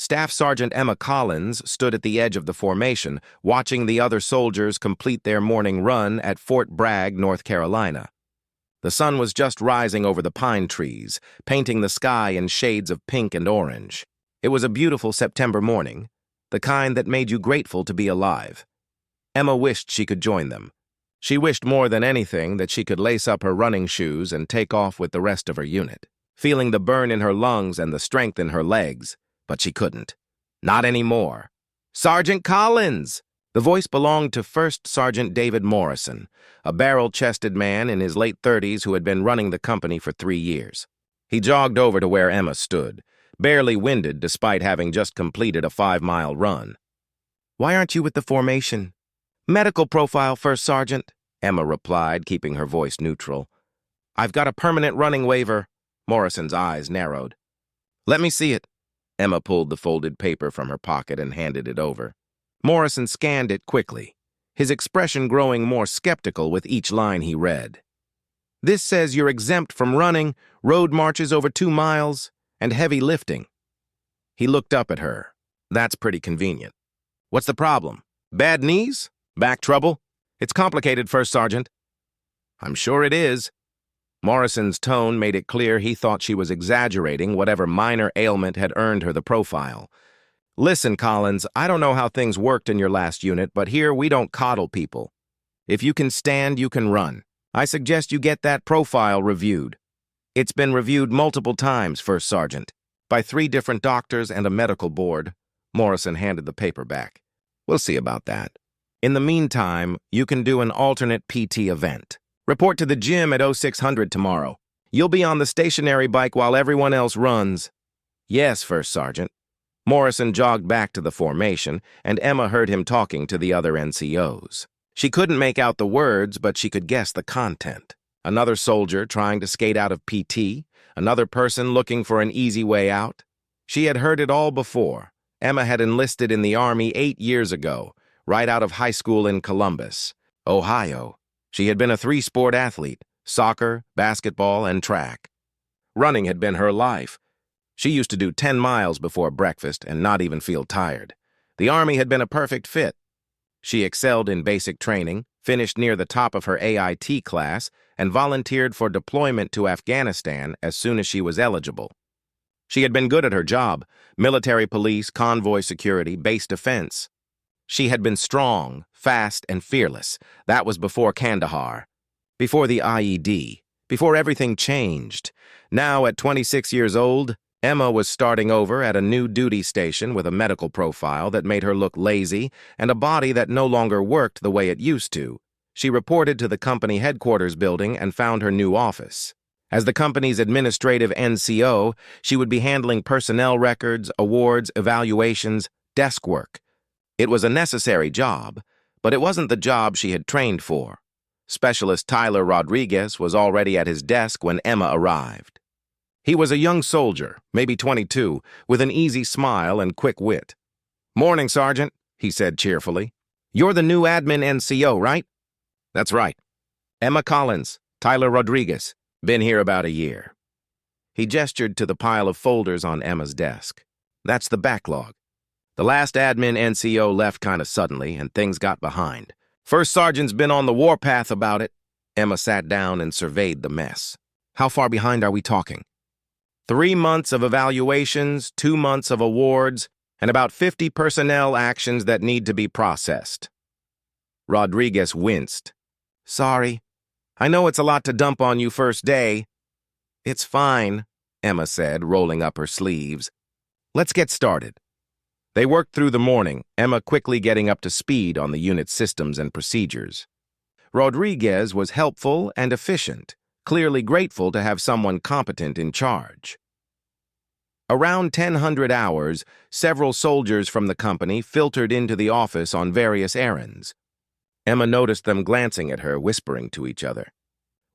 Staff Sergeant Emma Collins stood at the edge of the formation, watching the other soldiers complete their morning run at Fort Bragg, North Carolina. The sun was just rising over the pine trees, painting the sky in shades of pink and orange. It was a beautiful September morning, the kind that made you grateful to be alive. Emma wished she could join them. She wished more than anything that she could lace up her running shoes and take off with the rest of her unit, feeling the burn in her lungs and the strength in her legs, but she couldn't. Not anymore. "Sergeant Collins!" The voice belonged to First Sergeant David Morrison, a barrel-chested man in his late 30s who had been running the company for 3 years. He jogged over to where Emma stood, barely winded despite having just completed a 5-mile run. "Why aren't you with the formation?" "Medical profile, First Sergeant," Emma replied, keeping her voice neutral. "I've got a permanent running waiver." Morrison's eyes narrowed. "Let me see it." Emma pulled the folded paper from her pocket and handed it over. Morrison scanned it quickly, his expression growing more skeptical with each line he read. "This says you're exempt from running, road marches over 2 miles, and heavy lifting." He looked up at her. "That's pretty convenient. What's the problem? Bad knees? Back trouble?" "It's complicated, First Sergeant." "I'm sure it is." Morrison's tone made it clear he thought she was exaggerating whatever minor ailment had earned her the profile. "Listen, Collins, I don't know how things worked in your last unit, but here we don't coddle people. If you can stand, you can run. I suggest you get that profile reviewed. It's been reviewed multiple times, First Sergeant, by 3 different doctors and a medical board." Morrison handed the paper back. "We'll see about that. In the meantime, you can do an alternate PT event. Report to the gym at 0600 tomorrow. You'll be on the stationary bike while everyone else runs." "Yes, First Sergeant." Morrison jogged back to the formation, and Emma heard him talking to the other NCOs. She couldn't make out the words, but she could guess the content. Another soldier trying to skate out of PT, another person looking for an easy way out. She had heard it all before. Emma had enlisted in the Army 8 years ago, right out of high school in Columbus, Ohio. She had been a 3-sport athlete: soccer, basketball, and track. Running had been her life. She used to do 10 miles before breakfast and not even feel tired. The Army had been a perfect fit. She excelled in basic training, finished near the top of her AIT class, and volunteered for deployment to Afghanistan as soon as she was eligible. She had been good at her job: military police, convoy security, base defense. She had been strong, fast, and fearless. That was before Kandahar, before the IED, before everything changed. Now, at 26 years old, Emma was starting over at a new duty station with a medical profile that made her look lazy and a body that no longer worked the way it used to. She reported to the company headquarters building and found her new office. As the company's administrative NCO, she would be handling personnel records, awards, evaluations, desk work. It was a necessary job, but it wasn't the job she had trained for. Specialist Tyler Rodriguez was already at his desk when Emma arrived. He was a young soldier, maybe 22, with an easy smile and quick wit. "Morning, Sergeant," he said cheerfully. "You're the new admin NCO, right?" "That's right. Emma Collins, Tyler Rodriguez. Been here about a year." He gestured to the pile of folders on Emma's desk. "That's the backlog. The last admin NCO left kind of suddenly, and things got behind. First Sergeant's been on the warpath about it." Emma sat down and surveyed the mess. "How far behind are we talking?" 3 months of evaluations, 2 months of awards, and about 50 personnel actions that need to be processed." Rodriguez winced. "Sorry. I know it's a lot to dump on you first day." "It's fine," Emma said, rolling up her sleeves. "Let's get started." They worked through the morning, Emma quickly getting up to speed on the unit's systems and procedures. Rodriguez was helpful and efficient, clearly grateful to have someone competent in charge. Around 1000 hours, several soldiers from the company filtered into the office on various errands. Emma noticed them glancing at her, whispering to each other.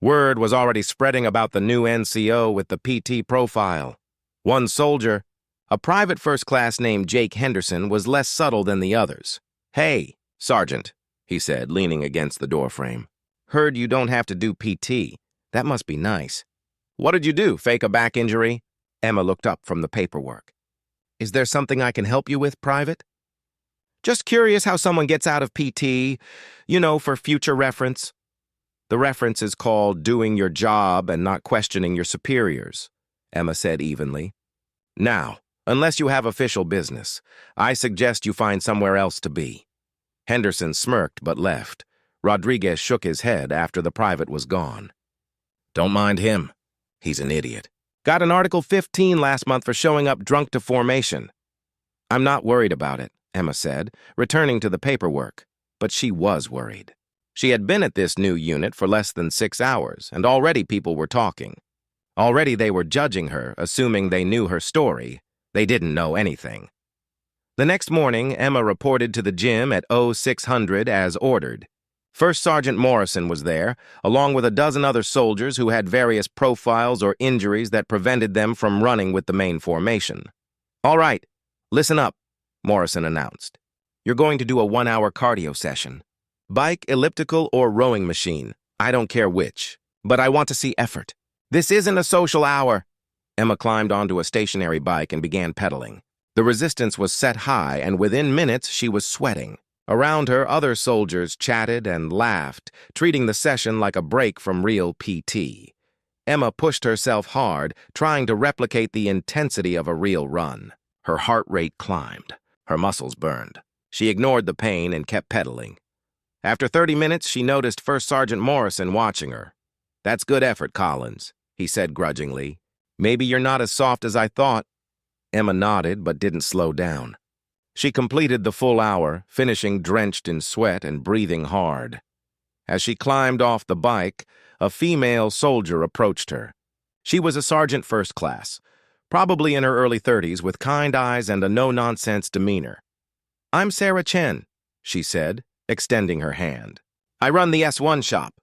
Word was already spreading about the new NCO with the PT profile. One soldier, a private first class named Jake Henderson, was less subtle than the others. "Hey, Sergeant," he said, leaning against the doorframe. "Heard you don't have to do PT. That must be nice." "What did you do, fake a back injury?" Emma looked up from the paperwork. Is there something I can help you with, Private? Just curious how someone gets out of PT, for future reference. The reference is called doing your job and not questioning your superiors, Emma said evenly. Now, unless you have official business, I suggest you find somewhere else to be. Henderson smirked but left. Rodriguez shook his head after the private was gone. Don't mind him. He's an idiot. Got an Article 15 last month for showing up drunk to formation. I'm not worried about it, Emma said, returning to the paperwork. But she was worried. She had been at this new unit for less than 6 hours, and already people were talking. Already they were judging her, assuming they knew her story. They didn't know anything. The next morning, Emma reported to the gym at 0600 as ordered. First Sergeant Morrison was there, along with a dozen other soldiers who had various profiles or injuries that prevented them from running with the main formation. All right, listen up, Morrison announced. You're going to do a 1-hour cardio session. Bike, elliptical, or rowing machine. I don't care which, but I want to see effort. This isn't a social hour. Emma climbed onto a stationary bike and began pedaling. The resistance was set high, and within minutes she was sweating. Around her, other soldiers chatted and laughed, treating the session like a break from real PT. Emma pushed herself hard, trying to replicate the intensity of a real run. Her heart rate climbed. Her muscles burned. She ignored the pain and kept pedaling. After 30 minutes, she noticed First Sergeant Morrison watching her. That's good effort, Collins, he said grudgingly. Maybe you're not as soft as I thought. Emma nodded but didn't slow down. She completed the full hour, finishing drenched in sweat and breathing hard. As she climbed off the bike, a female soldier approached her. She was a sergeant first class, probably in her early 30s, with kind eyes and a no-nonsense demeanor. I'm Sarah Chen, she said, extending her hand. I run the S1 shop.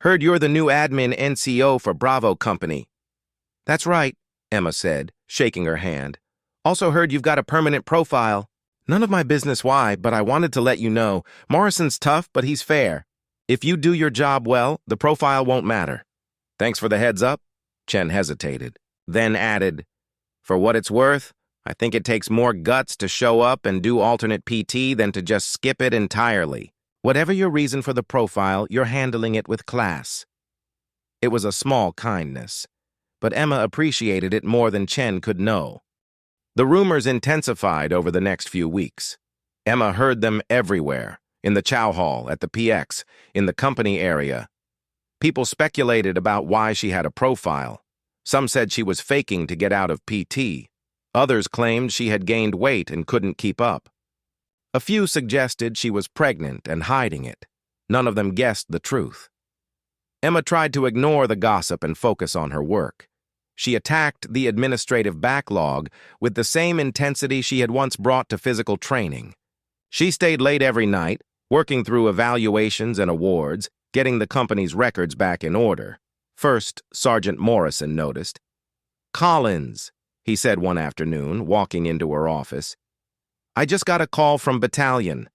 Heard you're the new admin NCO for Bravo Company. That's right, Emma said, shaking her hand. Also heard you've got a permanent profile. None of my business why, but I wanted to let you know. Morrison's tough, but he's fair. If you do your job well, the profile won't matter. Thanks for the heads up. Chen hesitated, then added, for what it's worth, I think it takes more guts to show up and do alternate PT than to just skip it entirely. Whatever your reason for the profile, you're handling it with class. It was a small kindness, but Emma appreciated it more than Chen could know. The rumors intensified over the next few weeks. Emma heard them everywhere, in the chow hall, at the PX, in the company area. People speculated about why she had a profile. Some said she was faking to get out of PT. Others claimed she had gained weight and couldn't keep up. A few suggested she was pregnant and hiding it. None of them guessed the truth. Emma tried to ignore the gossip and focus on her work. She attacked the administrative backlog with the same intensity she had once brought to physical training. She stayed late every night, working through evaluations and awards, getting the company's records back in order. First, Sergeant Morrison noticed. Collins, he said one afternoon, walking into her office. I just got a call from battalion.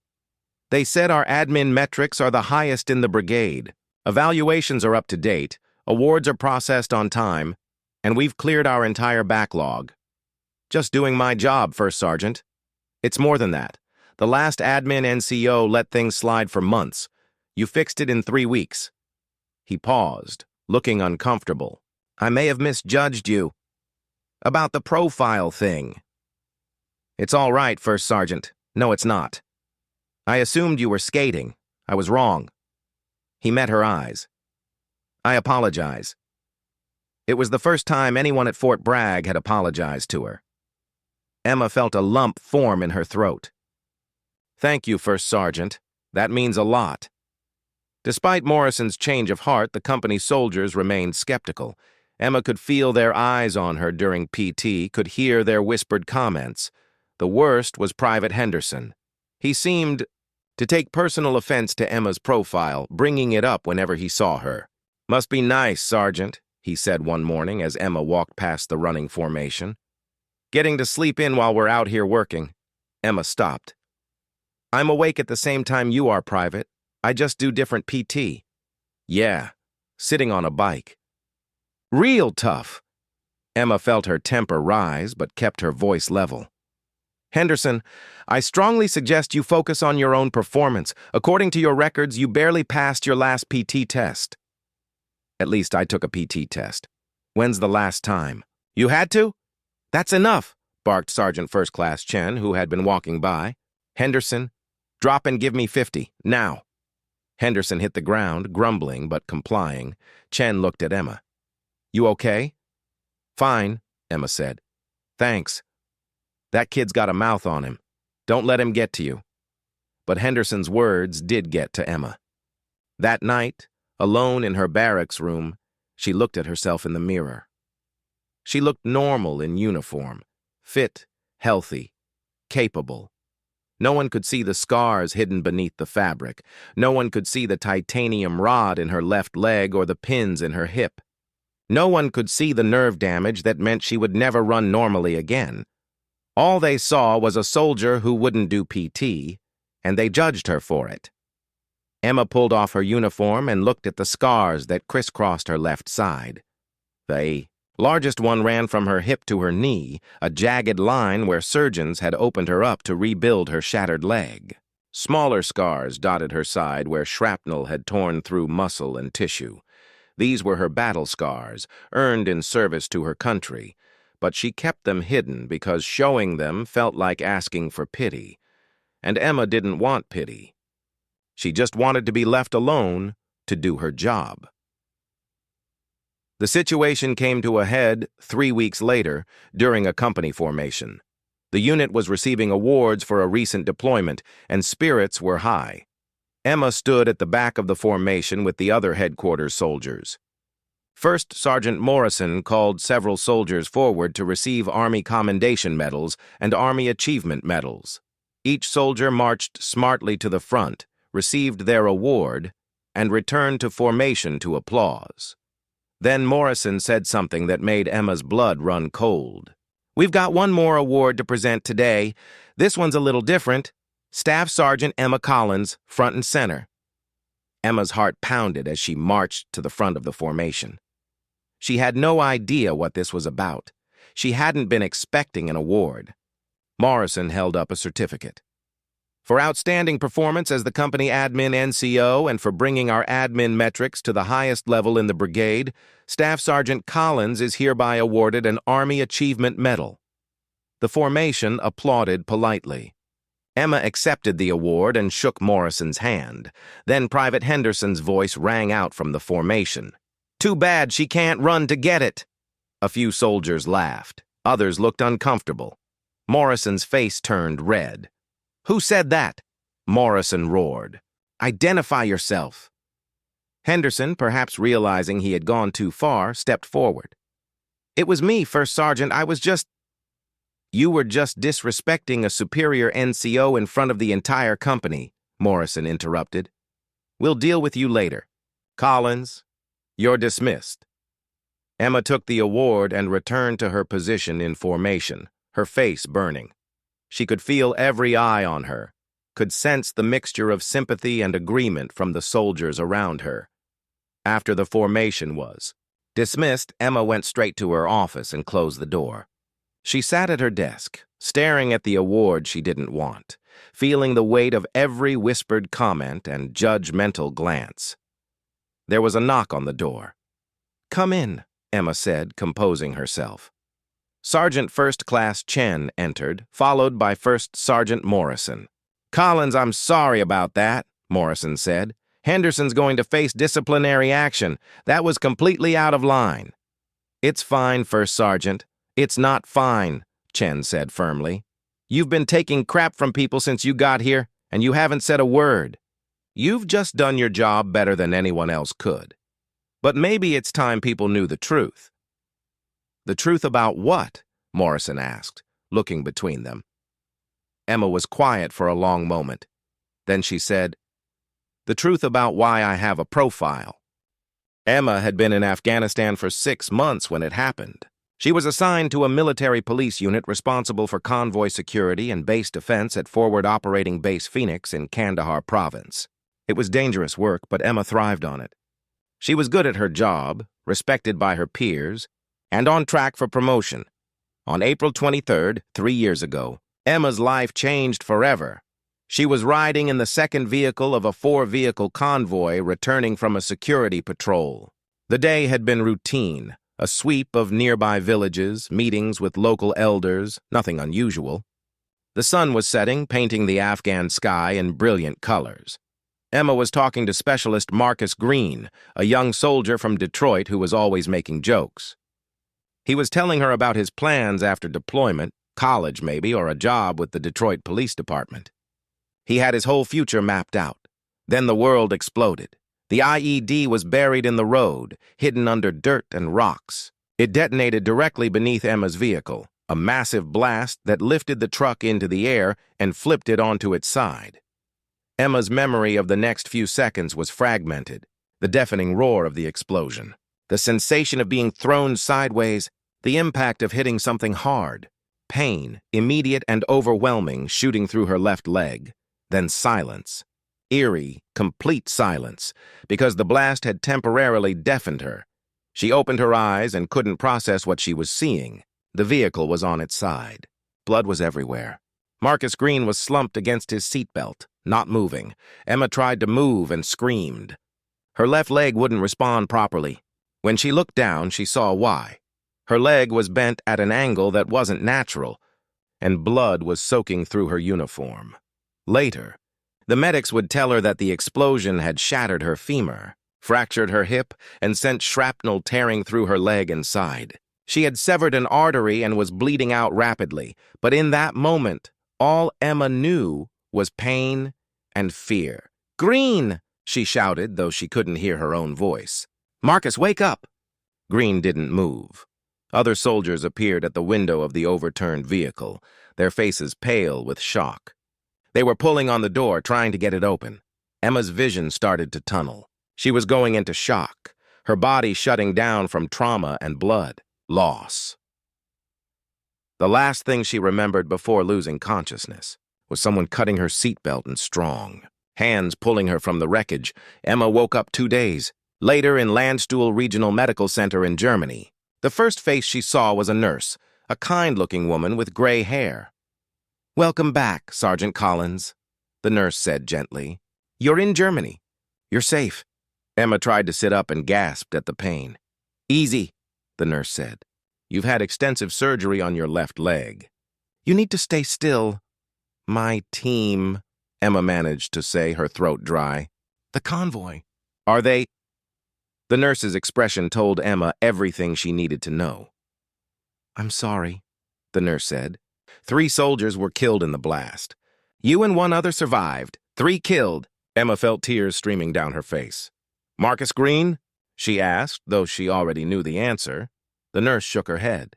They said our admin metrics are the highest in the brigade. Evaluations are up to date, awards are processed on time, and we've cleared our entire backlog. Just doing my job, First Sergeant. It's more than that. The last admin NCO let things slide for months. You fixed it in 3 weeks. He paused, looking uncomfortable. I may have misjudged you. About the profile thing. It's all right, First Sergeant. No, it's not. I assumed you were skating. I was wrong. He met her eyes. I apologize. It was the first time anyone at Fort Bragg had apologized to her. Emma felt a lump form in her throat. Thank you, First Sergeant. That means a lot. Despite Morrison's change of heart, the company's soldiers remained skeptical. Emma could feel their eyes on her during PT, could hear their whispered comments. The worst was Private Henderson. He seemed to take personal offense to Emma's profile, bringing it up whenever he saw her. Must be nice, Sergeant, he said one morning as Emma walked past the running formation. Getting to sleep in while we're out here working. Emma stopped. I'm awake at the same time you are, Private. I just do different PT. Yeah, sitting on a bike. Real tough. Emma felt her temper rise, but kept her voice level. Henderson, I strongly suggest you focus on your own performance. According to your records, you barely passed your last PT test. At least I took a PT test. When's the last time? You had to? That's enough, barked Sergeant First Class Chen, who had been walking by. Henderson, drop and give me 50, now. Henderson hit the ground, grumbling but complying. Chen looked at Emma. You okay? Fine, Emma said. Thanks. That kid's got a mouth on him. Don't let him get to you. But Henderson's words did get to Emma. That night, alone in her barracks room, she looked at herself in the mirror. She looked normal in uniform, fit, healthy, capable. No one could see the scars hidden beneath the fabric. No one could see the titanium rod in her left leg or the pins in her hip. No one could see the nerve damage that meant she would never run normally again. All they saw was a soldier who wouldn't do PT, and they judged her for it. Emma pulled off her uniform and looked at the scars that crisscrossed her left side. The largest one ran from her hip to her knee, a jagged line where surgeons had opened her up to rebuild her shattered leg. Smaller scars dotted her side where shrapnel had torn through muscle and tissue. These were her battle scars, earned in service to her country, but she kept them hidden because showing them felt like asking for pity. And Emma didn't want pity. She just wanted to be left alone to do her job. The situation came to a head 3 weeks later during a company formation. The unit was receiving awards for a recent deployment, and spirits were high. Emma stood at the back of the formation with the other headquarters soldiers. First Sergeant Morrison called several soldiers forward to receive Army Commendation Medals and Army Achievement Medals. Each soldier marched smartly to the front, received their award, and returned to formation to applause. Then Morrison said something that made Emma's blood run cold. We've got one more award to present today. This one's a little different. Staff Sergeant Emma Collins, front and center. Emma's heart pounded as she marched to the front of the formation. She had no idea what this was about. She hadn't been expecting an award. Morrison held up a certificate. For outstanding performance as the company admin NCO and for bringing our admin metrics to the highest level in the brigade, Staff Sergeant Collins is hereby awarded an Army Achievement Medal. The formation applauded politely. Emma accepted the award and shook Morrison's hand. Then Private Henderson's voice rang out from the formation. Too bad she can't run to get it. A few soldiers laughed. Others looked uncomfortable. Morrison's face turned red. Who said that? Morrison roared. Identify yourself. Henderson, perhaps realizing he had gone too far, stepped forward. It was me, First Sergeant. I was just... You were just disrespecting a superior NCO in front of the entire company, Morrison interrupted. We'll deal with you later. Collins, you're dismissed. Emma took the award and returned to her position in formation, her face burning. She could feel every eye on her, could sense the mixture of sympathy and agreement from the soldiers around her. After the formation was dismissed, Emma went straight to her office and closed the door. She sat at her desk, staring at the award she didn't want, feeling the weight of every whispered comment and judgmental glance. There was a knock on the door. Come in, Emma said, composing herself. Sergeant First Class Chen entered, followed by First Sergeant Morrison. Collins, I'm sorry about that, Morrison said. Henderson's going to face disciplinary action. That was completely out of line. It's fine, First Sergeant. It's not fine, Chen said firmly. You've been taking crap from people since you got here, and you haven't said a word. You've just done your job better than anyone else could. But maybe it's time people knew the truth. The truth about what? Morrison asked, looking between them. Emma was quiet for a long moment. Then she said, the truth about why I have a profile. Emma had been in Afghanistan for 6 months when it happened. She was assigned to a military police unit responsible for convoy security and base defense at Forward Operating Base Phoenix in Kandahar Province. It was dangerous work, but Emma thrived on it. She was good at her job, respected by her peers, and on track for promotion. On April 23rd, 3 years ago, Emma's life changed forever. She was riding in the second vehicle of a 4-vehicle convoy returning from a security patrol. The day had been routine, a sweep of nearby villages, meetings with local elders, nothing unusual. The sun was setting, painting the Afghan sky in brilliant colors. Emma was talking to Specialist Marcus Green, a young soldier from Detroit who was always making jokes. He was telling her about his plans after deployment, college maybe, or a job with the Detroit Police Department. He had his whole future mapped out. Then the world exploded. The IED was buried in the road, hidden under dirt and rocks. It detonated directly beneath Emma's vehicle, a massive blast that lifted the truck into the air and flipped it onto its side. Emma's memory of the next few seconds was fragmented, the deafening roar of the explosion, the sensation of being thrown sideways, the impact of hitting something hard, pain, immediate and overwhelming, shooting through her left leg. Then silence. Eerie, complete silence, because the blast had temporarily deafened her. She opened her eyes and couldn't process what she was seeing. The vehicle was on its side. Blood was everywhere. Marcus Green was slumped against his seatbelt, not moving. Emma tried to move and screamed. Her left leg wouldn't respond properly. When she looked down, she saw why. Her leg was bent at an angle that wasn't natural, and blood was soaking through her uniform. Later, the medics would tell her that the explosion had shattered her femur, fractured her hip, and sent shrapnel tearing through her leg and side. She had severed an artery and was bleeding out rapidly, but in that moment, all Emma knew was pain and fear. "Green!" she shouted, though she couldn't hear her own voice. "Marcus, wake up!" Green didn't move. Other soldiers appeared at the window of the overturned vehicle, their faces pale with shock. They were pulling on the door, trying to get it open. Emma's vision started to tunnel. She was going into shock, her body shutting down from trauma and blood. Loss. The last thing she remembered before losing consciousness was someone cutting her seatbelt and strong. Hands pulling her from the wreckage. Emma woke up 2 days later in Landstuhl Regional Medical Center in Germany. The first face she saw was a nurse, a kind-looking woman with gray hair. "Welcome back, Sergeant Collins," the nurse said gently. "You're in Germany. You're safe." Emma tried to sit up and gasped at the pain. "Easy," the nurse said. "You've had extensive surgery on your left leg. You need to stay still." "My team," Emma managed to say, her throat dry. "The convoy. Are they—" The nurse's expression told Emma everything she needed to know. "I'm sorry," the nurse said. 3 soldiers were killed in the blast. You and 1 other survived. 3 killed. Emma felt tears streaming down her face. "Marcus Green?" she asked, though she already knew the answer. The nurse shook her head.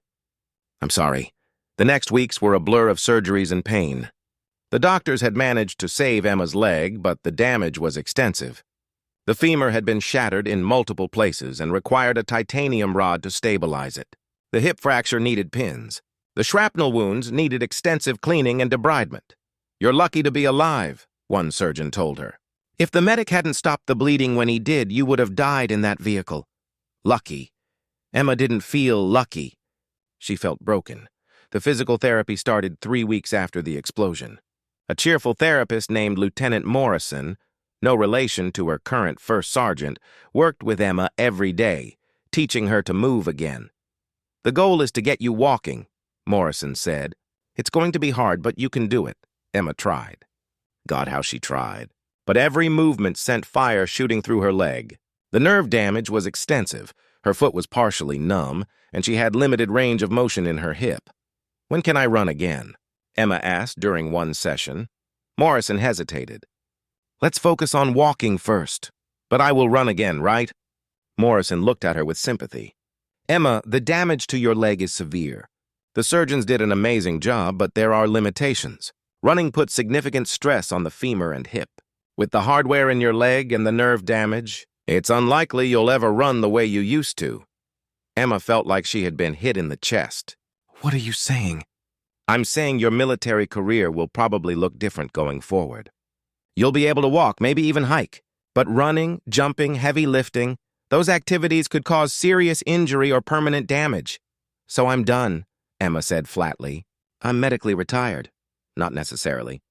"I'm sorry." The next weeks were a blur of surgeries and pain. The doctors had managed to save Emma's leg, but the damage was extensive. The femur had been shattered in multiple places and required a titanium rod to stabilize it. The hip fracture needed pins. The shrapnel wounds needed extensive cleaning and debridement. "You're lucky to be alive," one surgeon told her. "If the medic hadn't stopped the bleeding when he did, you would have died in that vehicle." Lucky. Emma didn't feel lucky. She felt broken. The physical therapy started 3 weeks after the explosion. A cheerful therapist named Lieutenant Morrison, no relation to her current first sergeant, worked with Emma every day, teaching her to move again. "The goal is to get you walking," Morrison said. "It's going to be hard, but you can do it." Emma tried. God, how she tried. But every movement sent fire shooting through her leg. The nerve damage was extensive. Her foot was partially numb, and she had limited range of motion in her hip. "When can I run again?" Emma asked during one session. Morrison hesitated. "Let's focus on walking first. But I will run again, right?" Morrison looked at her with sympathy. "Emma, the damage to your leg is severe. The surgeons did an amazing job, but there are limitations. Running puts significant stress on the femur and hip. With the hardware in your leg and the nerve damage, it's unlikely you'll ever run the way you used to." Emma felt like she had been hit in the chest. "What are you saying?" "I'm saying your military career will probably look different going forward. You'll be able to walk, maybe even hike. But running, jumping, heavy lifting, those activities could cause serious injury or permanent damage. So I'm done," Emma said flatly. "I'm medically retired." Not necessarily.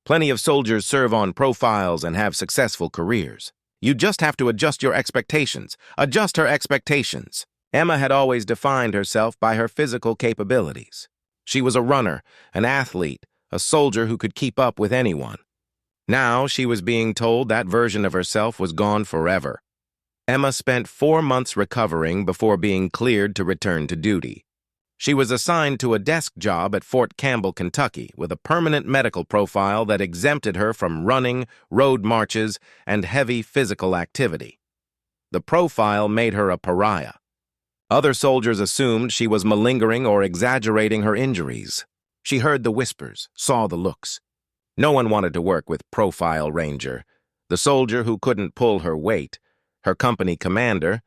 Plenty of soldiers serve on profiles and have successful careers. You just have to adjust your expectations. Adjust her expectations. Emma had always defined herself by her physical capabilities. She was a runner, an athlete, a soldier who could keep up with anyone. Now she was being told that version of herself was gone forever. Emma spent 4 months recovering before being cleared to return to duty. She was assigned to a desk job at Fort Campbell, Kentucky, with a permanent medical profile that exempted her from running, road marches, and heavy physical activity. The profile made her a pariah. Other soldiers assumed she was malingering or exaggerating her injuries. She heard the whispers, saw the looks. No one wanted to work with Profile Ranger, the soldier who couldn't pull her weight. Her company commander,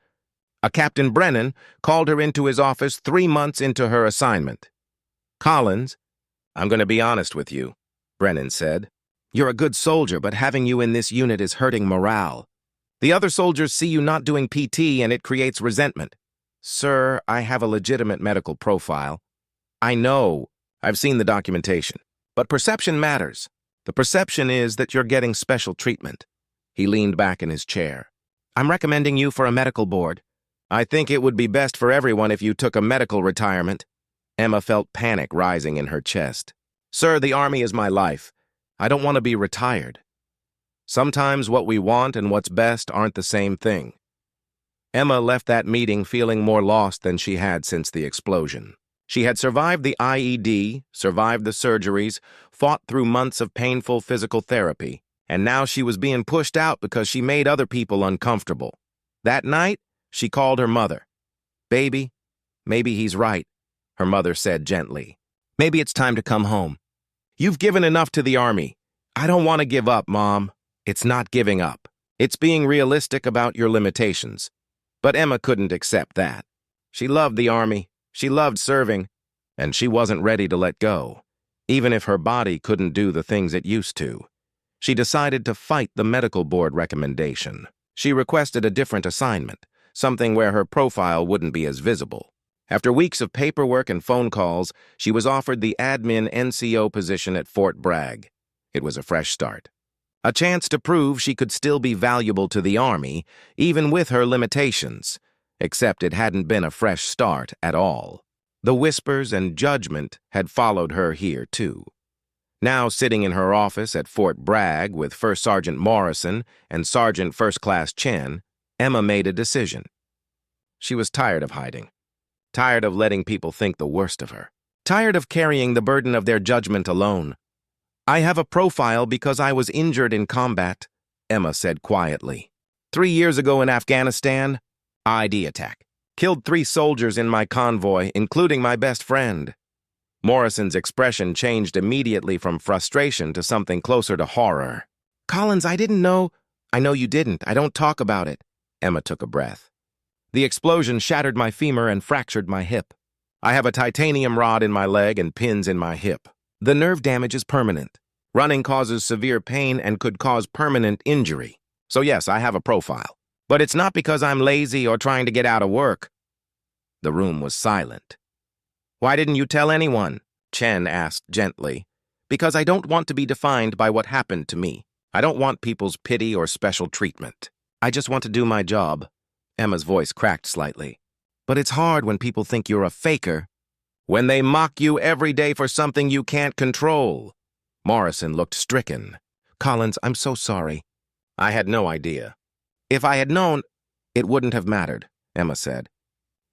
a Captain Brennan, called her into his office 3 months into her assignment. "Collins, I'm going to be honest with you," Brennan said. "You're a good soldier, but having you in this unit is hurting morale. The other soldiers see you not doing PT and it creates resentment." "Sir, I have a legitimate medical profile." "I know. I've seen the documentation. But perception matters. The perception is that you're getting special treatment." He leaned back in his chair. "I'm recommending you for a medical board. I think it would be best for everyone if you took a medical retirement." Emma felt panic rising in her chest. "Sir, the Army is my life. I don't want to be retired." Sometimes what we want and what's best aren't the same thing. Emma left that meeting feeling more lost than she had since the explosion. She had survived the IED, survived the surgeries, fought through months of painful physical therapy, and now she was being pushed out because she made other people uncomfortable. That night, she called her mother. "Baby, maybe he's right," her mother said gently. "Maybe it's time to come home. You've given enough to the Army. I don't want to give up, Mom." "It's not giving up. It's being realistic about your limitations." But Emma couldn't accept that. She loved the Army. She loved serving, and she wasn't ready to let go, even if her body couldn't do the things it used to. She decided to fight the medical board recommendation. She requested a different assignment, something where her profile wouldn't be as visible. After weeks of paperwork and phone calls, she was offered the admin NCO position at Fort Bragg. It was a fresh start. A chance to prove she could still be valuable to the Army, even with her limitations. Except it hadn't been a fresh start at all. The whispers and judgment had followed her here, too. Now sitting in her office at Fort Bragg with First Sergeant Morrison and Sergeant First Class Chen, Emma made a decision. She was tired of hiding. Tired of letting people think the worst of her. Tired of carrying the burden of their judgment alone. "I have a profile because I was injured in combat," Emma said quietly. 3 years ago in Afghanistan, ID attack. Killed 3 soldiers in my convoy, including my best friend." Morrison's expression changed immediately from frustration to something closer to horror. "Collins, I didn't know." "I know you didn't. I don't talk about it." Emma took a breath. "The explosion shattered my femur and fractured my hip. I have a titanium rod in my leg and pins in my hip. The nerve damage is permanent. Running causes severe pain and could cause permanent injury. So yes, I have a profile. But it's not because I'm lazy or trying to get out of work." The room was silent. "Why didn't you tell anyone?" Chen asked gently. "Because I don't want to be defined by what happened to me. I don't want people's pity or special treatment. I just want to do my job." Emma's voice cracked slightly. "But it's hard when people think you're a faker. When they mock you every day for something you can't control." Morrison looked stricken. "Collins, I'm so sorry. I had no idea." "If I had known, it wouldn't have mattered," Emma said.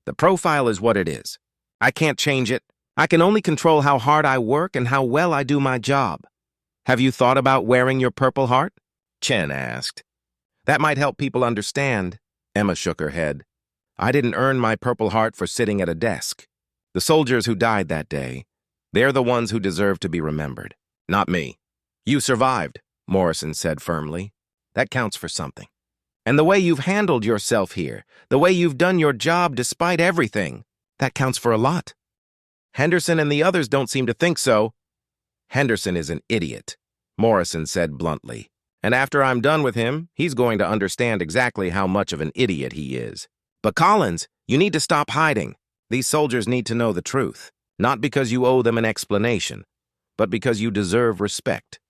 "The profile is what it is. I can't change it. I can only control how hard I work and how well I do my job." "Have you thought about wearing your Purple Heart?" Chen asked. "That might help people understand." Emma shook her head. "I didn't earn my Purple Heart for sitting at a desk. The soldiers who died that day, they're the ones who deserve to be remembered. Not me." "You survived," Morrison said firmly. "That counts for something. And the way you've handled yourself here, the way you've done your job despite everything, that counts for a lot. Henderson and the others don't seem to think so." "Henderson is an idiot," Morrison said bluntly. "And after I'm done with him, he's going to understand exactly how much of an idiot he is. But Collins, you need to stop hiding. These soldiers need to know the truth, not because you owe them an explanation, but because you deserve respect.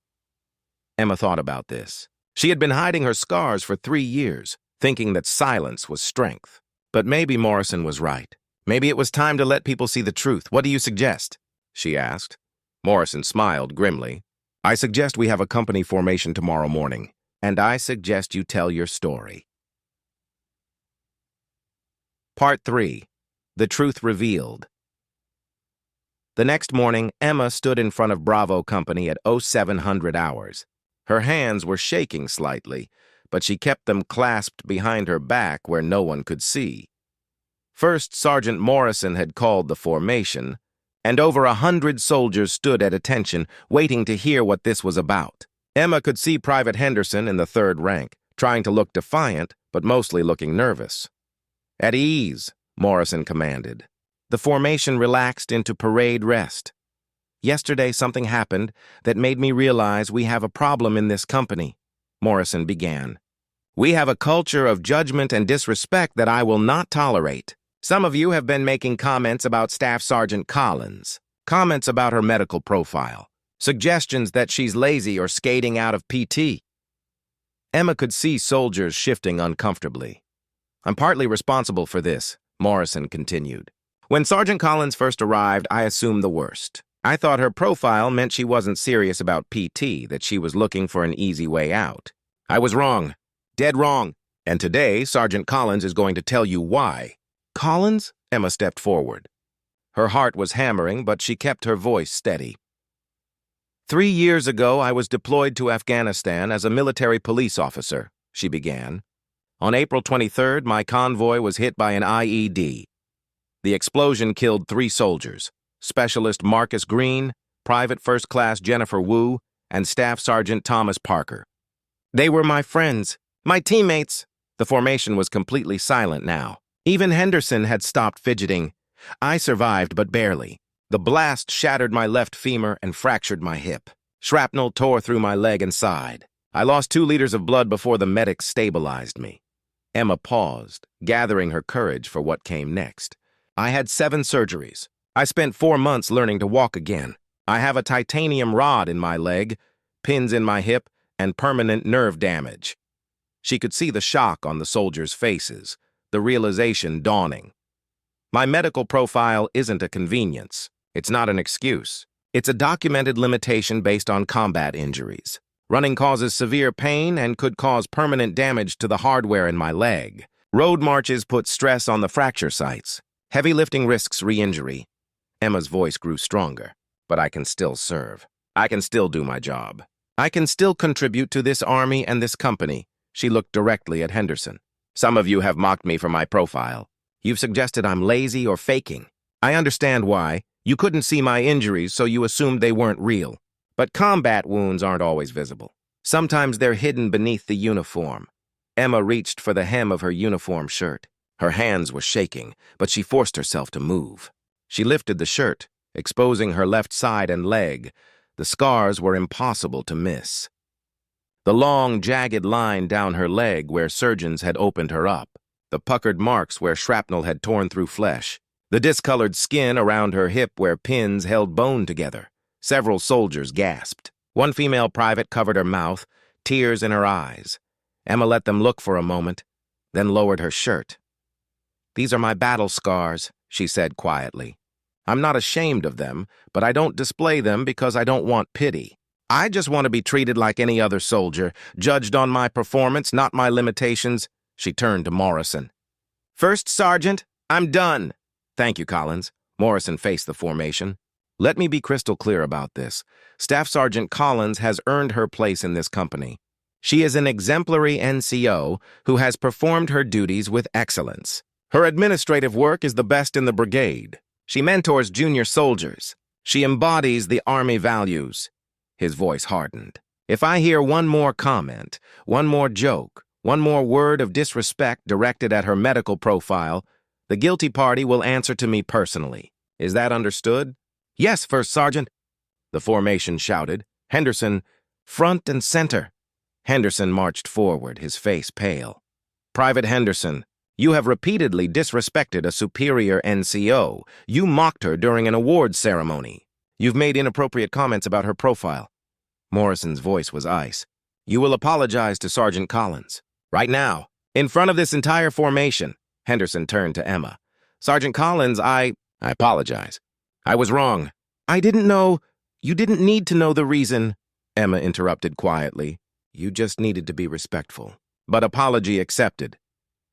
Emma thought about this. She had been hiding her scars for 3 years, thinking that silence was strength. But maybe Morrison was right. Maybe it was time to let people see the truth. What do you suggest? She asked. Morrison smiled grimly. I suggest we have a company formation tomorrow morning, and I suggest you tell your story. Part 3. The Truth Revealed. The next morning, Emma stood in front of Bravo Company at 0700 hours. Her hands were shaking slightly, but she kept them clasped behind her back where no one could see. First Sergeant Morrison had called the formation, and over 100 soldiers stood at attention, waiting to hear what this was about. Emma could see Private Henderson in the 3rd rank, trying to look defiant, but mostly looking nervous. At ease, Morrison commanded. The formation relaxed into parade rest. Yesterday something happened that made me realize we have a problem in this company, Morrison began. We have a culture of judgment and disrespect that I will not tolerate. Some of you have been making comments about Staff Sergeant Collins, comments about her medical profile, suggestions that she's lazy or skating out of PT. Emma could see soldiers shifting uncomfortably. I'm partly responsible for this, Morrison continued. When Sergeant Collins first arrived, I assumed the worst. I thought her profile meant she wasn't serious about PT, that she was looking for an easy way out. I was wrong. Dead wrong. And today, Sergeant Collins is going to tell you why. Collins? Emma stepped forward. Her heart was hammering, but she kept her voice steady. 3 years ago, I was deployed to Afghanistan as a military police officer, she began. On April 23rd, my convoy was hit by an IED. The explosion killed 3 soldiers, Specialist Marcus Green, Private First Class Jennifer Wu, and Staff Sergeant Thomas Parker. They were my friends, my teammates. The formation was completely silent now. Even Henderson had stopped fidgeting. I survived, but barely. The blast shattered my left femur and fractured my hip. Shrapnel tore through my leg and side. I lost 2 liters of blood before the medics stabilized me. Emma paused, gathering her courage for what came next. I had 7 surgeries. I spent 4 months learning to walk again. I have a titanium rod in my leg, pins in my hip, and permanent nerve damage. She could see the shock on the soldiers' faces, the realization dawning. My medical profile isn't a convenience. It's not an excuse. It's a documented limitation based on combat injuries. Running causes severe pain and could cause permanent damage to the hardware in my leg. Road marches put stress on the fracture sites. Heavy lifting risks re-injury. Emma's voice grew stronger. But I can still serve. I can still do my job. I can still contribute to this army and this company. She looked directly at Henderson. Some of you have mocked me for my profile. You've suggested I'm lazy or faking. I understand why. You couldn't see my injuries, so you assumed they weren't real. But combat wounds aren't always visible. Sometimes they're hidden beneath the uniform. Emma reached for the hem of her uniform shirt. Her hands were shaking, but she forced herself to move. She lifted the shirt, exposing her left side and leg. The scars were impossible to miss. The long, jagged line down her leg where surgeons had opened her up. The puckered marks where shrapnel had torn through flesh. The discolored skin around her hip where pins held bone together. Several soldiers gasped. One female private covered her mouth, tears in her eyes. Emma let them look for a moment, then lowered her shirt. These are my battle scars, she said quietly. I'm not ashamed of them, but I don't display them because I don't want pity. I just want to be treated like any other soldier, judged on my performance, not my limitations. She turned to Morrison. First Sergeant, I'm done. Thank you, Collins. Morrison faced the formation. Let me be crystal clear about this. Staff Sergeant Collins has earned her place in this company. She is an exemplary NCO who has performed her duties with excellence. Her administrative work is the best in the brigade. She mentors junior soldiers. She embodies the Army values. His voice hardened. If I hear one more comment, one more joke, one more word of disrespect directed at her medical profile, the guilty party will answer to me personally. Is that understood? Yes, First Sergeant. The formation shouted. Henderson, front and center. Henderson marched forward, his face pale. Private Henderson, you have repeatedly disrespected a superior NCO. You mocked her during an awards ceremony. You've made inappropriate comments about her profile. Morrison's voice was ice. You will apologize to Sergeant Collins. Right now. In front of this entire formation. Henderson turned to Emma. Sergeant Collins, I apologize. I was wrong. I didn't know. You didn't need to know the reason, Emma interrupted quietly. You just needed to be respectful. But apology accepted.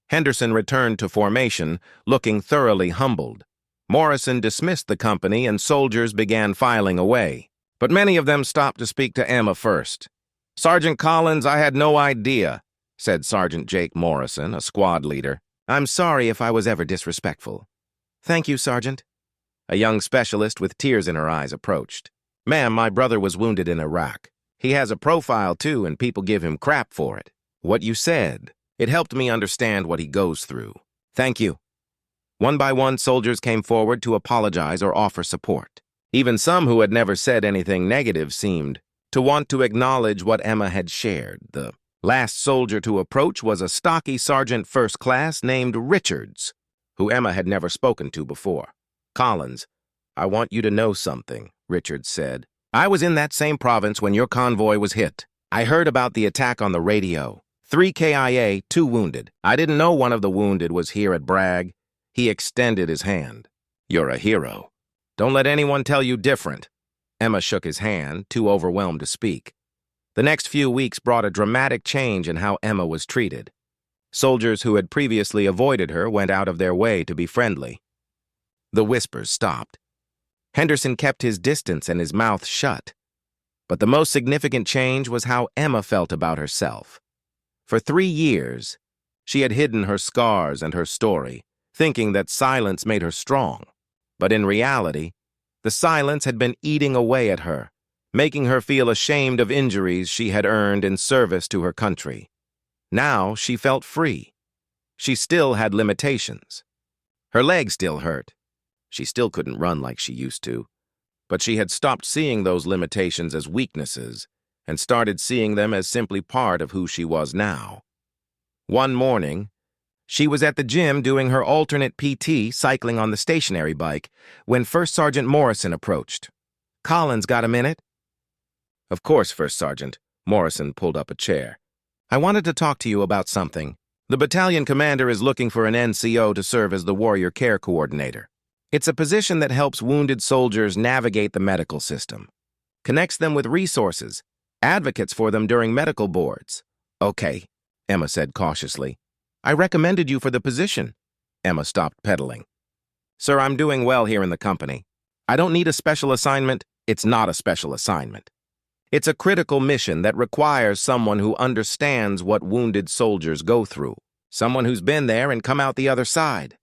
Henderson returned to formation, looking thoroughly humbled. Morrison dismissed the company and soldiers began filing away. But many of them stopped to speak to Emma first. Sergeant Collins, I had no idea, said Sergeant Jake Morrison, a squad leader. I'm sorry if I was ever disrespectful. Thank you, Sergeant. A young specialist with tears in her eyes approached. Ma'am, my brother was wounded in Iraq. He has a profile, too, and people give him crap for it. What you said, it helped me understand what he goes through. Thank you. One by one, soldiers came forward to apologize or offer support. Even some who had never said anything negative seemed to want to acknowledge what Emma had shared. The last soldier to approach was a stocky sergeant first class named Richards, who Emma had never spoken to before. Collins, I want you to know something, Richards said. I was in that same province when your convoy was hit. I heard about the attack on the radio. 3 KIA, 2 wounded. I didn't know one of the wounded was here at Bragg. He extended his hand. You're a hero. Don't let anyone tell you different. Emma shook his hand, too overwhelmed to speak. The next few weeks brought a dramatic change in how Emma was treated. Soldiers who had previously avoided her went out of their way to be friendly. The whispers stopped. Henderson kept his distance and his mouth shut. But the most significant change was how Emma felt about herself. For 3 years, she had hidden her scars and her story, thinking that silence made her strong. But in reality, the silence had been eating away at her, making her feel ashamed of injuries she had earned in service to her country. Now she felt free. She still had limitations. Her legs still hurt. She still couldn't run like she used to. But she had stopped seeing those limitations as weaknesses and started seeing them as simply part of who she was now. One morning, she was at the gym doing her alternate PT, cycling on the stationary bike, when First Sergeant Morrison approached. Collins, got a minute? Of course, First Sergeant. Morrison pulled up a chair. I wanted to talk to you about something. The battalion commander is looking for an NCO to serve as the Warrior Care Coordinator. It's a position that helps wounded soldiers navigate the medical system, connects them with resources, advocates for them during medical boards. Okay, Emma said cautiously. I recommended you for the position. Emma stopped pedaling. Sir, I'm doing well here in the company. I don't need a special assignment. It's not a special assignment. It's a critical mission that requires someone who understands what wounded soldiers go through, someone who's been there and come out the other side.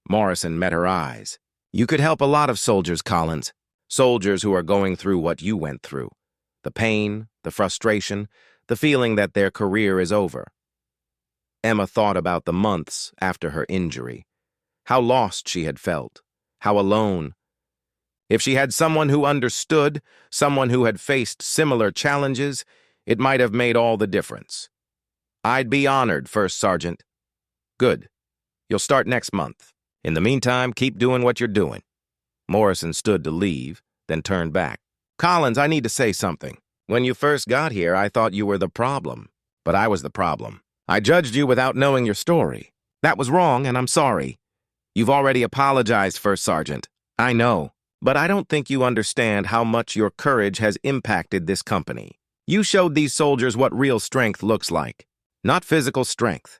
Morrison met her eyes. You could help a lot of soldiers, Collins. Soldiers who are going through what you went through. The pain, the frustration, the feeling that their career is over. Emma thought about the months after her injury, how lost she had felt, how alone. If she had someone who understood, someone who had faced similar challenges, it might have made all the difference. I'd be honored, First Sergeant. Good. You'll start next month. In the meantime, keep doing what you're doing. Morrison stood to leave, then turned back. Collins, I need to say something. When you first got here, I thought you were the problem, but I was the problem. I judged you without knowing your story. That was wrong, and I'm sorry. You've already apologized, First Sergeant. I know, but I don't think you understand how much your courage has impacted this company. You showed these soldiers what real strength looks like. Not physical strength.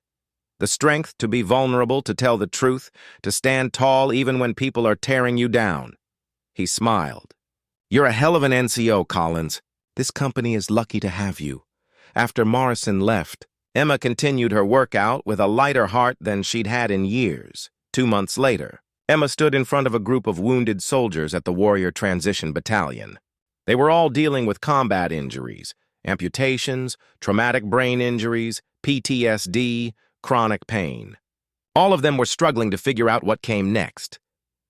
The strength to be vulnerable, to tell the truth, to stand tall even when people are tearing you down. He smiled. You're a hell of an NCO, Collins. This company is lucky to have you. After Morrison left, Emma continued her workout with a lighter heart than she'd had in years. 2 months later, Emma stood in front of a group of wounded soldiers at the Warrior Transition Battalion. They were all dealing with combat injuries, amputations, traumatic brain injuries, PTSD, chronic pain. All of them were struggling to figure out what came next.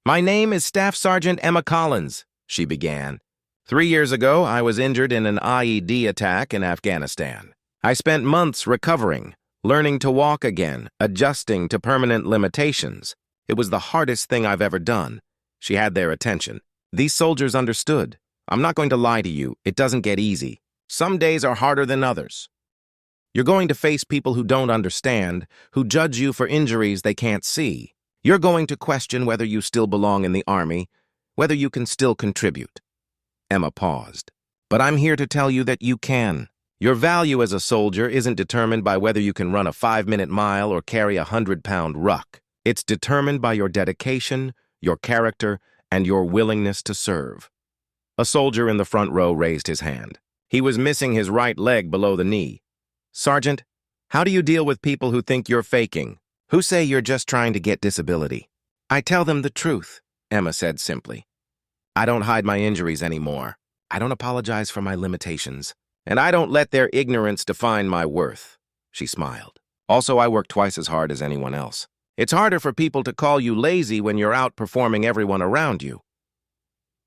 My name is Staff Sergeant Emma Collins, she began. 3 years ago, I was injured in an IED attack in Afghanistan. I spent months recovering, learning to walk again, adjusting to permanent limitations. It was the hardest thing I've ever done. She had their attention. These soldiers understood. I'm not going to lie to you, it doesn't get easy. Some days are harder than others. You're going to face people who don't understand, who judge you for injuries they can't see. You're going to question whether you still belong in the army, whether you can still contribute. Emma paused. But I'm here to tell you that you can. Your value as a soldier isn't determined by whether you can run a 5-minute mile or carry a 100-pound ruck. It's determined by your dedication, your character, and your willingness to serve. A soldier in the front row raised his hand. He was missing his right leg below the knee. Sergeant, how do you deal with people who think you're faking? Who say you're just trying to get disability? I tell them the truth, Emma said simply. I don't hide my injuries anymore. I don't apologize for my limitations. And I don't let their ignorance define my worth. She smiled. Also, I work twice as hard as anyone else. It's harder for people to call you lazy when you're outperforming everyone around you.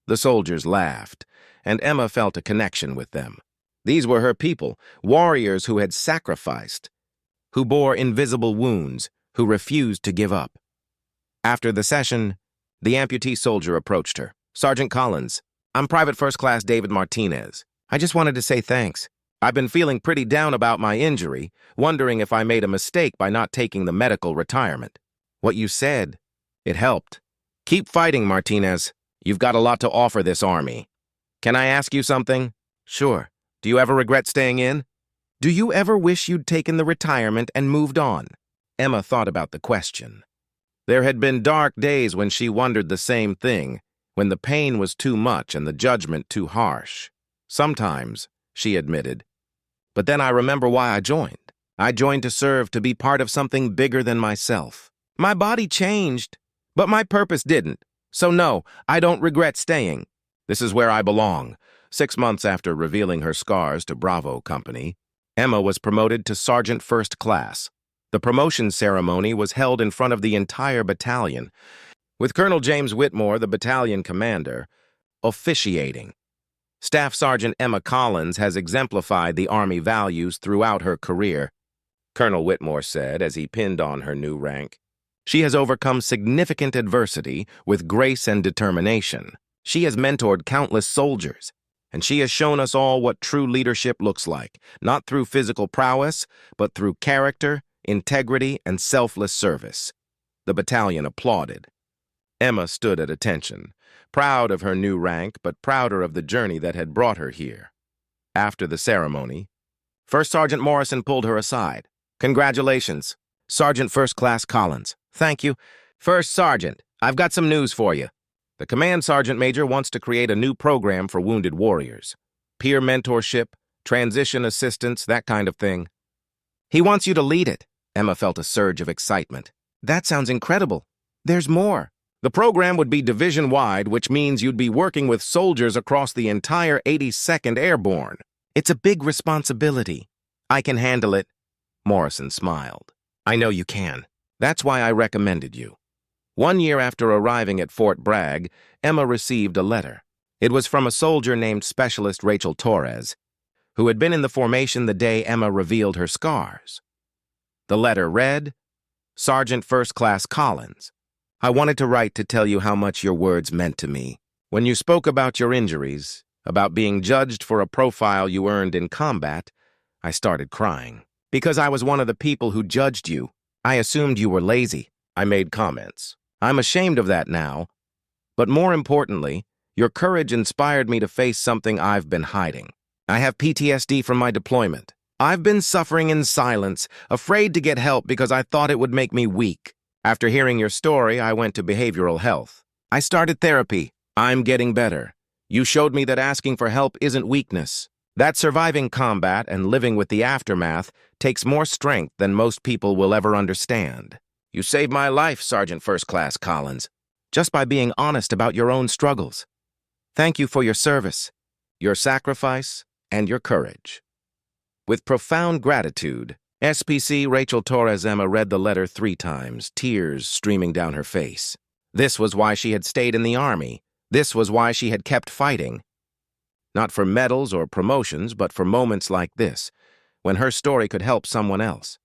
The soldiers laughed, and Emma felt a connection with them. These were her people, warriors who had sacrificed, who bore invisible wounds, who refused to give up. After the session, the amputee soldier approached her. Sergeant Collins, I'm Private First Class David Martinez. I just wanted to say thanks. I've been feeling pretty down about my injury, wondering if I made a mistake by not taking the medical retirement. What you said, it helped. Keep fighting, Martinez. You've got a lot to offer this army. Can I ask you something? Sure. Do you ever regret staying in? Do you ever wish you'd taken the retirement and moved on? Emma thought about the question. There had been dark days when she wondered the same thing, when the pain was too much and the judgment too harsh. Sometimes, she admitted. But then I remember why I joined. I joined to serve, to be part of something bigger than myself. My body changed, but my purpose didn't. So no, I don't regret staying. This is where I belong. 6 months after revealing her scars to Bravo Company, Emma was promoted to Sergeant First Class. The promotion ceremony was held in front of the entire battalion, with Colonel James Whitmore, the battalion commander, officiating. Staff Sergeant Emma Collins has exemplified the Army values throughout her career, Colonel Whitmore said as he pinned on her new rank. She has overcome significant adversity with grace and determination. She has mentored countless soldiers, and she has shown us all what true leadership looks like, not through physical prowess, but through character, integrity, and selfless service. The battalion applauded. Emma stood at attention, proud of her new rank, but prouder of the journey that had brought her here. After the ceremony, First Sergeant Morrison pulled her aside. Congratulations, Sergeant First Class Collins. Thank you. First Sergeant, I've got some news for you. The Command Sergeant Major wants to create a new program for wounded warriors. Peer mentorship, transition assistance, that kind of thing. He wants you to lead it. Emma felt a surge of excitement. That sounds incredible. There's more. The program would be division-wide, which means you'd be working with soldiers across the entire 82nd Airborne. It's a big responsibility. I can handle it. Morrison smiled. I know you can. That's why I recommended you. 1 year after arriving at Fort Bragg, Emma received a letter. It was from a soldier named Specialist Rachel Torres, who had been in the formation the day Emma revealed her scars. The letter read, Sergeant First Class Collins, I wanted to write to tell you how much your words meant to me. When you spoke about your injuries, about being judged for a profile you earned in combat, I started crying. Because I was one of the people who judged you, I assumed you were lazy. I made comments. I'm ashamed of that now. But more importantly, your courage inspired me to face something I've been hiding. I have PTSD from my deployment. I've been suffering in silence, afraid to get help because I thought it would make me weak. After hearing your story, I went to behavioral health. I started therapy. I'm getting better. You showed me that asking for help isn't weakness. That surviving combat and living with the aftermath takes more strength than most people will ever understand. You saved my life, Sergeant First Class Collins, just by being honest about your own struggles. Thank you for your service, your sacrifice, and your courage. With profound gratitude, SPC Rachel Torres Emma read the letter 3 times, tears streaming down her face. This was why she had stayed in the Army. This was why she had kept fighting. Not for medals or promotions, but for moments like this, when her story could help someone else.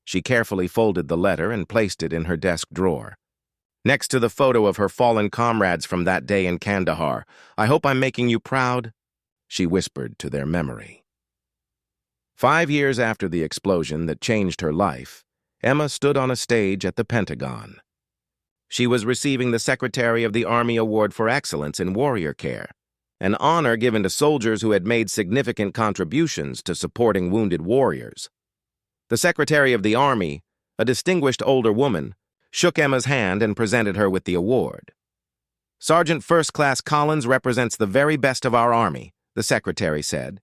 She carefully folded the letter and placed it in her desk drawer. next to the photo of her fallen comrades from that day in Kandahar. I hope I'm making you proud, she whispered to their memory. 5 years after the explosion that changed her life, Emma stood on a stage at the Pentagon. She was receiving the Secretary of the Army Award for Excellence in Warrior Care, an honor given to soldiers who had made significant contributions to supporting wounded warriors. The Secretary of the Army, a distinguished older woman, shook Emma's hand and presented her with the award. "Sergeant First Class Collins represents the very best of our Army," the Secretary said.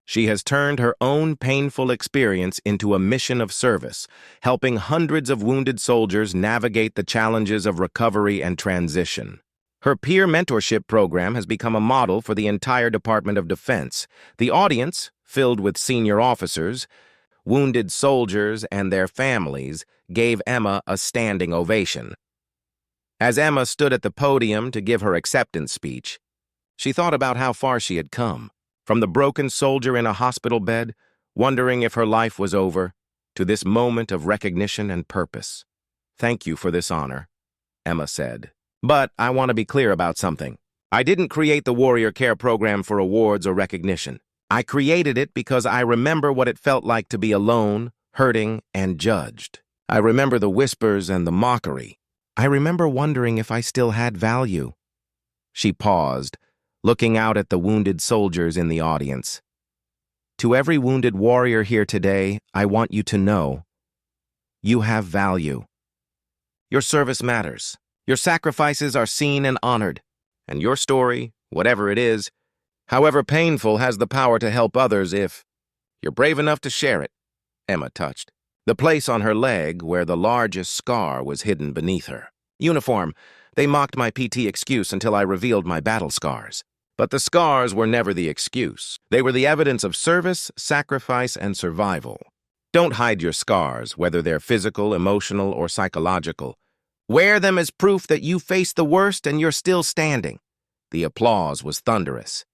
"She has turned her own painful experience into a mission of service, helping hundreds of wounded soldiers navigate the challenges of recovery and transition. Her peer mentorship program has become a model for the entire Department of Defense." The audience, filled with senior officers, wounded soldiers, and their families, gave Emma a standing ovation. As Emma stood at the podium to give her acceptance speech, she thought about how far she had come, from the broken soldier in a hospital bed, wondering if her life was over, to this moment of recognition and purpose. "Thank you for this honor," Emma said. "But I want to be clear about something. I didn't create the Warrior Care program for awards or recognition. I created it because I remember what it felt like to be alone, hurting, and judged. I remember the whispers and the mockery. I remember wondering if I still had value." She paused, looking out at the wounded soldiers in the audience. "To every wounded warrior here today, I want you to know, you have value. Your service matters. Your sacrifices are seen and honored. And your story, whatever it is, however painful, has the power to help others if you're brave enough to share it." Emma touched the place on her leg where the largest scar was hidden beneath her. "Uniform. They mocked my PT excuse until I revealed my battle scars. But the scars were never the excuse. They were the evidence of service, sacrifice, and survival. Don't hide your scars, whether they're physical, emotional, or psychological. Wear them as proof that you faced the worst and you're still standing." The applause was thunderous.